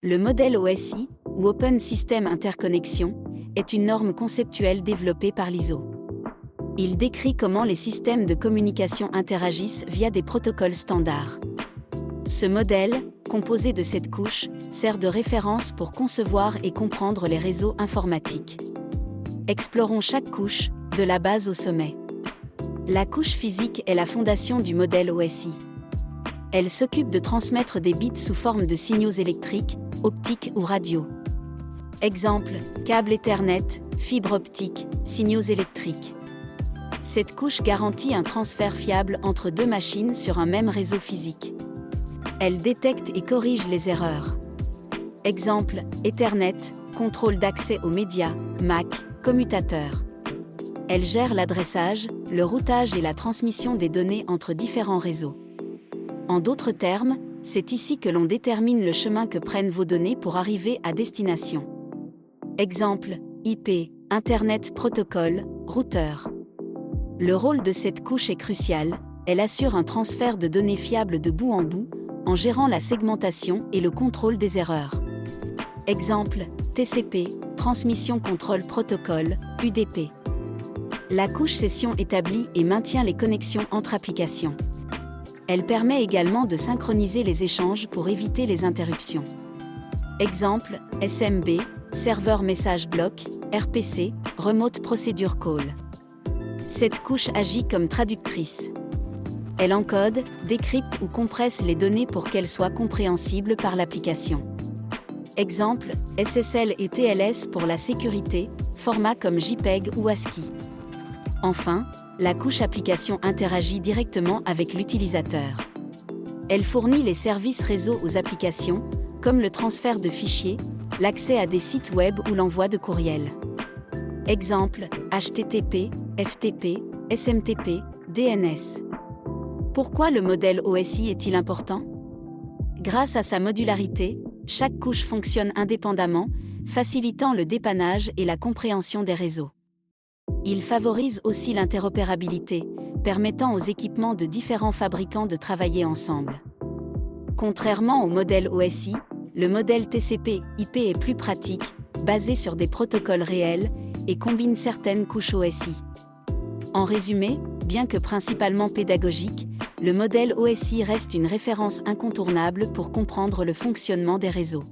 Le modèle OSI, ou Open System Interconnection, est une norme conceptuelle développée par l'ISO. Il décrit comment les systèmes de communication interagissent via des protocoles standards. Ce modèle, composé de 7 couches, sert de référence pour concevoir et comprendre les réseaux informatiques. Explorons chaque couche, de la base au sommet. La couche physique est la fondation du modèle OSI. Elle s'occupe de transmettre des bits sous forme de signaux électriques, optiques ou radio. Exemple, câble Ethernet, fibre optique, signaux électriques. Cette couche garantit un transfert fiable entre deux machines sur un même réseau physique. Elle détecte et corrige les erreurs. Exemple, Ethernet, contrôle d'accès aux médias, MAC, commutateur. Elle gère l'adressage, le routage et la transmission des données entre différents réseaux. En d'autres termes, c'est ici que l'on détermine le chemin que prennent vos données pour arriver à destination. Exemple, IP, Internet Protocol, routeur. Le rôle de cette couche est crucial, elle assure un transfert de données fiable de bout en bout, en gérant la segmentation et le contrôle des erreurs. Exemple, TCP, Transmission Control Protocol, UDP. La couche session établit et maintient les connexions entre applications. Elle permet également de synchroniser les échanges pour éviter les interruptions. Exemple, SMB, Serveur Message Block, RPC, Remote Procedure Call. Cette couche agit comme traductrice. Elle encode, décrypte ou compresse les données pour qu'elles soient compréhensibles par l'application. Exemple, SSL et TLS pour la sécurité, format comme JPEG ou ASCII. Enfin, la couche application interagit directement avec l'utilisateur. Elle fournit les services réseau aux applications, comme le transfert de fichiers, l'accès à des sites web ou l'envoi de courriels. Exemple, HTTP, FTP, SMTP, DNS. Pourquoi le modèle OSI est-il important ? Grâce à sa modularité, chaque couche fonctionne indépendamment, facilitant le dépannage et la compréhension des réseaux. Il favorise aussi l'interopérabilité, permettant aux équipements de différents fabricants de travailler ensemble. Contrairement au modèle OSI, le modèle TCP/IP est plus pratique, basé sur des protocoles réels, et combine certaines couches OSI. En résumé, bien que principalement pédagogique, le modèle OSI reste une référence incontournable pour comprendre le fonctionnement des réseaux.